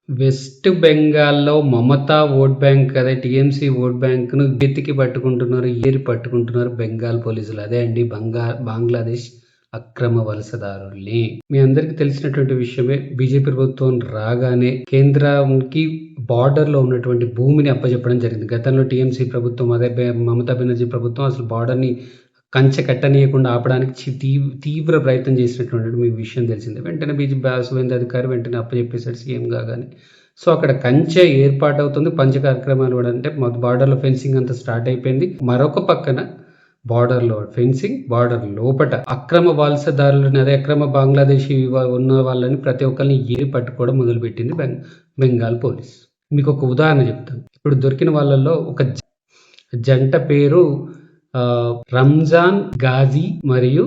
West బెంగాల్‌లో Mamata vote bank అదే TMC vote బ్యాంక్‌ను వెతికి పట్టుకుంటున్నారు, ఏరి పట్టుకుంటున్నారు బెంగాల్ పోలీసులు. అదే అండి బంగ్లాదేశ్ అక్రమ వలసదారుల్ని. మీ అందరికీ తెలిసినటువంటి విషయమే. బీజేపీ ప్రభుత్వం రాగానే కేంద్రానికి బార్డర్‌లో ఉన్నటువంటి భూమిని అప్పజెప్పడం జరిగింది. గతంలో టీఎంసీ ప్రభుత్వం అదే మమతా బెనర్జీ ప్రభుత్వం అసలు బార్డర్‌ని కంచె కట్టనీయకుండా ఆపడానికి తీవ్ర ప్రయత్నం చేసినటువంటి మీకు విషయం తెలిసిందే. వెంటనే సువేంద్ర అధికారి వెంటనే అప్పచెప్పేశాడు సీఎం కాగానే. సో అక్కడ కంచె ఏర్పాటవుతుంది. పంచ కార్యక్రమాలు కూడా అంటే బార్డర్లో ఫెన్సింగ్ అంతా స్టార్ట్ అయిపోయింది. మరొక పక్కన బార్డర్లో ఫెన్సింగ్, బార్డర్ లోపట అక్రమ వలసదారులని అదే అక్రమ బంగ్లాదేశీ ఉన్న వాళ్ళని ప్రతి ఒక్కరిని ఏరి పట్టుకోవడం మొదలుపెట్టింది బెంగాల్ పోలీస్. మీకు ఒక ఉదాహరణ చెప్తాను. ఇప్పుడు దొరికిన వాళ్ళల్లో ఒక జంట పేరు రంజాన్ గాజీ మరియు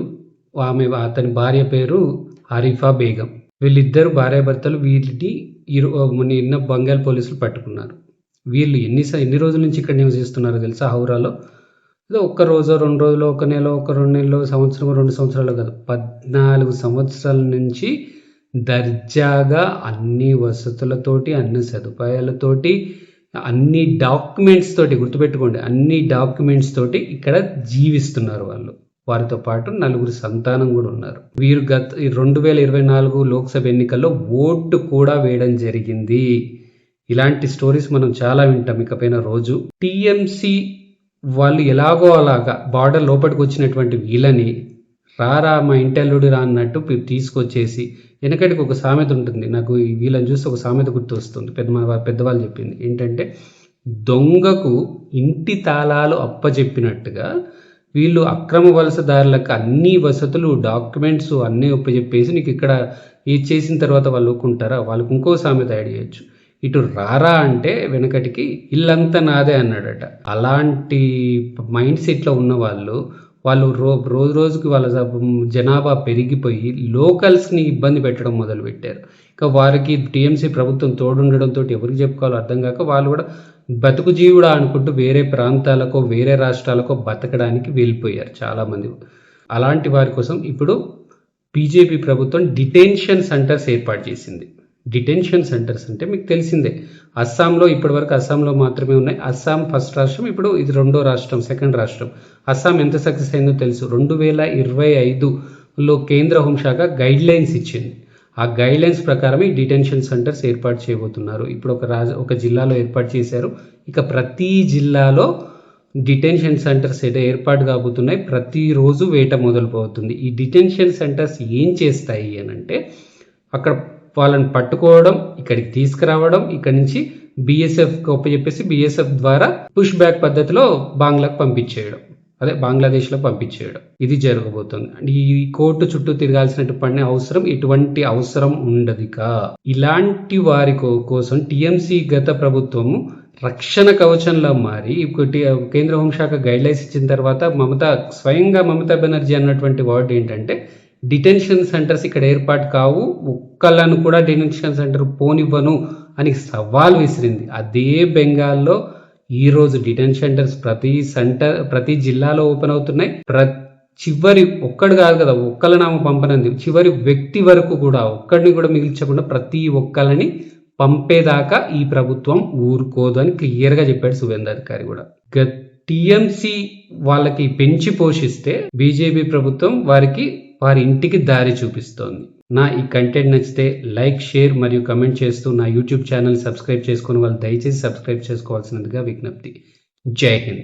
అతని భార్య పేరు ఆరిఫా బేగం. వీళ్ళిద్దరు భార్యాభర్తలు. వీటిని నిన్న బెంగాల్ పోలీసులు పట్టుకున్నారు. వీళ్ళు ఎన్ని రోజుల నుంచి ఇక్కడ నివసిస్తున్నారో తెలుసా హౌరాలో? ఒక్క రోజు 2 రోజులు, ఒక నెల, ఒక 2 నెలలు, సంవత్సరం, 2 సంవత్సరాలు కాదు, 14 సంవత్సరాల నుంచి దర్జాగా అన్ని వసతులతోటి, అన్ని సదుపాయాలతోటి, అన్ని డాక్యుమెంట్స్ తోటి, గుర్తుపెట్టుకోండి, అన్ని డాక్యుమెంట్స్ తోటి ఇక్కడ జీవిస్తున్నారు వాళ్ళు. వారితో పాటు 4 సంతానం కూడా ఉన్నారు. వీరు 2024 లోక్సభ ఎన్నికల్లో ఓటు కూడా వేయడం జరిగింది. ఇలాంటి స్టోరీస్ మనం చాలా వింటాం ఇకపైన రోజు. టీఎంసీ వాళ్ళు ఎలాగో అలాగా బార్డర్ లోపలికి వచ్చినటువంటి వీళ్ళని రారా మా ఇంటల్లుడు రా అన్నట్టు తీసుకొచ్చేసి, వెనకటికి ఒక సామెత ఉంటుంది, నాకు వీళ్ళని చూస్తే ఒక సామెత గుర్తు వస్తుంది, పెద్దవాళ్ళు చెప్పింది ఏంటంటే, దొంగకు ఇంటి తాళాలు అప్పచెప్పినట్టుగా వీళ్ళు అక్రమ వలసదారులకు అన్ని వసతులు, డాక్యుమెంట్స్ అన్నీ ఒప్పచెప్పేసి నీకు ఇక్కడ ఇది చేసిన తర్వాత వాళ్ళు ఒప్పుకుంటారా? వాళ్ళకు ఇంకో సామెత యాడ్ చేయొచ్చు, ఇటు రారా అంటే వెనకటికి ఇల్లంతా నాదే అన్నాడట. అలాంటి మైండ్ సెట్లో ఉన్న వాళ్ళు రోజు రోజుకి వాళ్ళ జనాభా పెరిగిపోయి లోకల్స్ని ఇబ్బంది పెట్టడం మొదలుపెట్టారు. ఇక వారికి టీఎంసీ ప్రభుత్వం తోడుండడంతో ఎవరికి చెప్పుకోవాలో అర్థం కాక వాళ్ళు కూడా బతుకు జీవుడా అనుకుంటూ వేరే ప్రాంతాలకో వేరే రాష్ట్రాలకో బతకడానికి వెళ్ళిపోయారు చాలామంది. అలాంటి వారి కోసం ఇప్పుడు బీజేపీ ప్రభుత్వం డిటెన్షన్ సెంటర్స్ ఏర్పాటు చేసింది. డిటెన్షన్ సెంటర్స్ అంటే మీకు తెలిసిందే, అస్సాంలో ఇప్పటివరకు అస్సాంలో మాత్రమే ఉన్నాయి. అస్సాం ఫస్ట్ రాష్ట్రం, ఇప్పుడు ఇది రెండో రాష్ట్రం, సెకండ్ రాష్ట్రం. అస్సాం ఎంత సక్సెస్ అయిందో తెలుసు. 2025లో కేంద్ర హోంశాఖ గైడ్లైన్స్ ఇచ్చింది. ఆ గైడ్లైన్స్ ప్రకారం ఈ డిటెన్షన్ సెంటర్స్ ఏర్పాటు చేయబోతున్నారు. ఇప్పుడు ఒక జిల్లాలో ఏర్పాటు చేశారు. ఇక ప్రతి జిల్లాలో డిటెన్షన్ సెంటర్స్ ఏర్పాటు కాబోతున్నాయి. ప్రతిరోజు వేట మొదలుపోతుంది. ఈ డిటెన్షన్ సెంటర్స్ ఏం చేస్తాయి అనంటే, అక్కడ వాళ్ళని పట్టుకోవడం, ఇక్కడికి తీసుకురావడం, ఇక్కడి నుంచి బీఎస్ఎఫ్కి ఒప్పచెప్పేసి బీఎస్ఎఫ్ ద్వారా పుష్ బ్యాక్ పద్ధతిలో బంగ్లాకు పంపించేయడం, అదే బంగ్లాదేశ్లో పంపించేయడం. ఇది జరగబోతుంది. ఈ కోర్టు చుట్టూ ఎటువంటి అవసరం ఉండదు. ఇలాంటి వారి కోసం టీఎంసీ గత ప్రభుత్వము రక్షణ కవచంలో మారి కేంద్ర హోంశాఖ గైడ్లైన్స్ ఇచ్చిన తర్వాత స్వయంగా మమతా బెనర్జీ అన్నటువంటి వర్డ్ ఏంటంటే, డిటెన్షన్ సెంటర్స్ ఇక్కడ ఏర్పాటు కావు, ఒక్కళ్ళను కూడా డిటెన్షన్ సెంటర్ పోనివ్వను అని సవాల్ విసిరింది. అదే బెంగాల్లో ఈరోజు డిటెన్షన్ సెంటర్స్ ప్రతి జిల్లాలో ఓపెన్ అవుతున్నాయి. చివరి ఒక్కడు కాదు కదా, ఒక్కళ్ళనామ పంపనంది, చివరి వ్యక్తి వరకు కూడా ఒక్కడిని కూడా మిగిల్చకుండా ప్రతి ఒక్కళ్ళని పంపేదాకా ఈ ప్రభుత్వం ఊరుకోదు అని క్లియర్గా చెప్పాడు సువేంద్ర అధికారి కూడా. టీఎంసీ వాళ్ళకి పెంచి పోషిస్తే బీజేపీ ప్రభుత్వం వారి ఇంటికి దారి చూపిస్తోంది. నా ఈ కంటెంట్ నచ్చితే లైక్, షేర్ మరియు కమెంట్ చేస్తూ నా యూట్యూబ్ ఛానల్ సబ్స్క్రైబ్ చేసుకుని వాళ్ళు దయచేసి సబ్స్క్రైబ్ చేసుకోవాల్సినదిగా విజ్ఞప్తి. జై హింద్.